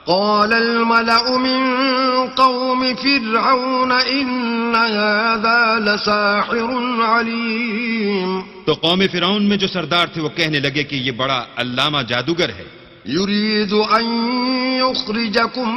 قال الملأ من قوم فرعون إن هذا لساحر عليم. تو قوم فرعون میں جو سردار تھے وہ کہنے لگے کہ یہ بڑا علامہ جادوگر ہے. يريد أن يخرجكم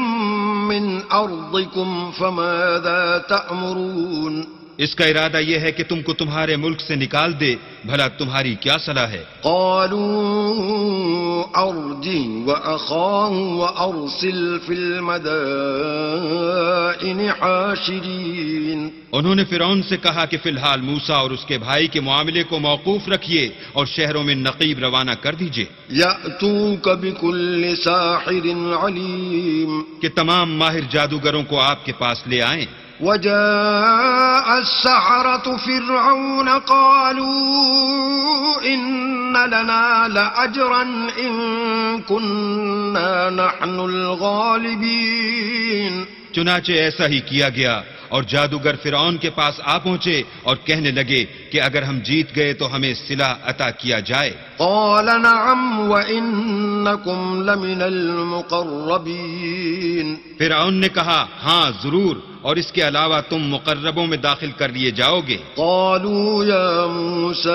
من أرضكم فماذا تأمرون. اس کا ارادہ یہ ہے کہ تم کو تمہارے ملک سے نکال دے، بھلا تمہاری کیا صلاح ہے؟ قالوا أرجه وأخاه وأرسل في المدائن حاشرين. انہوں نے فرعون سے کہا کہ فی الحال موسیٰ اور اس کے بھائی کے معاملے کو موقوف رکھیے اور شہروں میں نقیب روانہ کر دیجئے يأتوك بكل ساحر عليم. کہ تمام ماہر جادوگروں کو آپ کے پاس لے آئیں. وجاء السحرة فرعون قالوا إن لنا لأجرا إن كنا نحن الغالبين. چنانچہ ایسا ہی کیا گیا اور جادوگر فرعون کے پاس آ پہنچے اور کہنے لگے کہ اگر ہم جیت گئے تو ہمیں صلہ عطا کیا جائے. قال نعم وإنكم لمن المقربين. فرعون نے کہا ہاں ضرور، اور اس کے علاوہ تم مقربوں میں داخل کر لیے جاؤ گے. قالوا يا موسى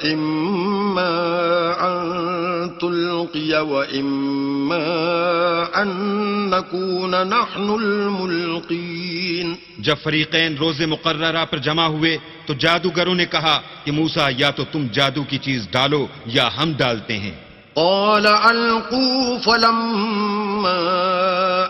إما أن تلقي وإما أن نكون نحن الملقين. جب فریقین روز مقررہ پر جمع ہوئے تو جادوگروں نے کہا کہ موسیٰ یا تو تم جادو کی چیز ڈالو یا ہم ڈالتے ہیں. قال ألقوا فلما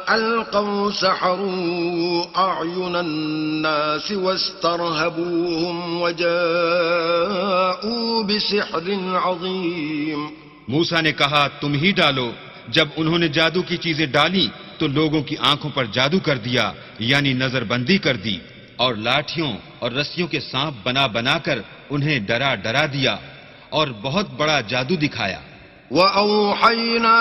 ألقوا سحروا أعين الناس واسترهبوهم وجاءوا بسحر عظيم. موسیٰ نے کہا تم ہی ڈالو. جب انہوں نے جادو کی چیزیں ڈالی تو لوگوں کی آنکھوں پر جادو کر دیا، یعنی نظر بندی کر دی، اور لاٹھیوں اور رسیوں کے سانپ بنا بنا کر انہیں ڈرا ڈرا دیا اور بہت بڑا جادو دکھایا. وَأَوْحَيْنَا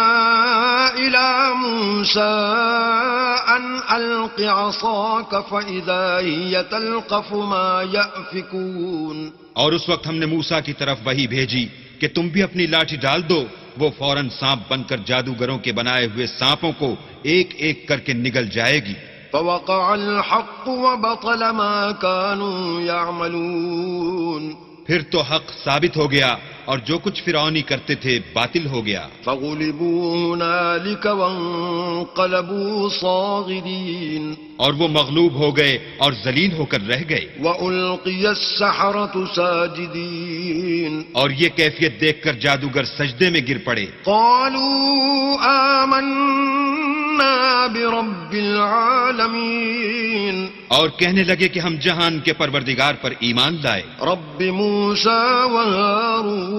إِلَى مُوسَىٰ أَنْ أَلْقِ عَصَاكَ فَإِذَا هِيَ تَلْقَفُ مَا يَأْفِكُونَ. اور اس وقت ہم نے موسیٰ کی طرف وحی بھیجی کہ تم بھی اپنی لاٹھی ڈال دو. وہ فوراً سانپ بن کر جادوگروں کے بنائے ہوئے سانپوں کو ایک ایک کر کے نگل جائے گی. فَوَقَعَ الْحَقُّ وَبَطَلَ مَا كَانُوا يَعْمَلُونَ. پھر تو حق ثابت ہو گیا اور جو کچھ فرعونی کرتے تھے باطل ہو گیا. فَغُلِبُوا هُنَالِكَ وَانقَلَبُوا صَاغِرِينَ. اور وہ مغلوب ہو گئے اور ذلیل ہو کر رہ گئے. وَأُلْقِيَ السَّحَرَةُ سَاجِدِينَ. اور یہ کیفیت دیکھ کر جادوگر سجدے میں گر پڑے. قَالُوا آمَنَّا بِرَبِّ الْعَالَمِينَ. اور کہنے لگے کہ ہم جہان کے پروردگار پر ایمان لائے. رب موسیٰ و ہارون.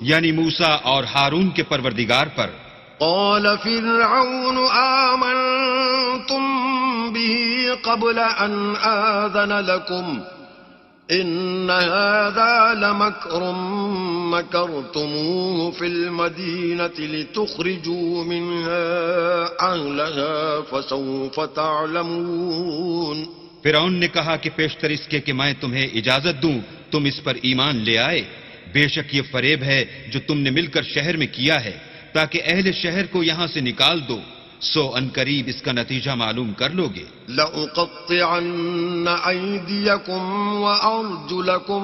یعنی موسیٰ اور ہارون کے پروردگار پر. قال فرعون آمنتم به قبل ان آذن لكم ان هذا لمكر مكرتموه في المدينة لتخرجوا منها أهلها فسوف تعلمون. فرعون نے کہا کہ پیشتر اس کے کہ میں تمہیں اجازت دوں تم اس پر ایمان لے آئے. بے شک یہ فریب ہے جو تم نے مل کر شہر میں کیا ہے تاکہ اہل شہر کو یہاں سے نکال دو. سو عنقریب اس کا نتیجہ معلوم کر لو گے. لَأُقَطِّعَنَّ أَيْدِيَكُمْ وَأَرْجُلَكُمْ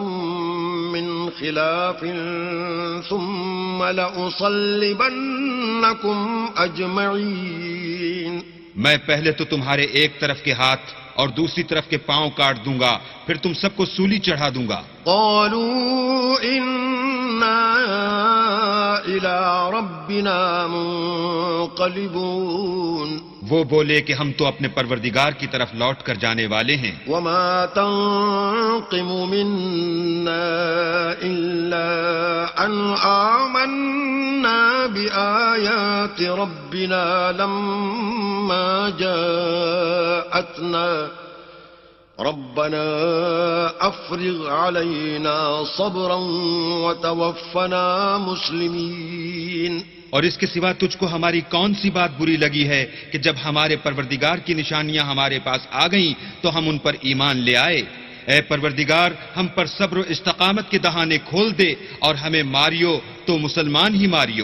مِنْ خِلَافٍ ثُمَّ لَأُصَلِّبَنَّكُمْ أَجْمَعِينَ. میں پہلے تو تمہارے ایک طرف کے ہاتھ اور دوسری طرف کے پاؤں کاٹ دوں گا، پھر تم سب کو سولی چڑھا دوں گا. قالوا إنا إلى ربنا منقلبون. وہ بولے کہ ہم تو اپنے پروردگار کی طرف لوٹ کر جانے والے ہیں. وما تنقم منا إلا أن آمنا بآيات ربنا لما جاءتنا ربنا افرغ علينا صبرا وتوفنا مسلمين. اور اس کے سوا تجھ کو ہماری کون سی بات بری لگی ہے کہ جب ہمارے پروردگار کی نشانیاں ہمارے پاس آ گئیں تو ہم ان پر ایمان لے آئے. اے پروردگار ہم پر صبر و استقامت کے دہانے کھول دے اور ہمیں ماریو تو مسلمان ہی ماریو.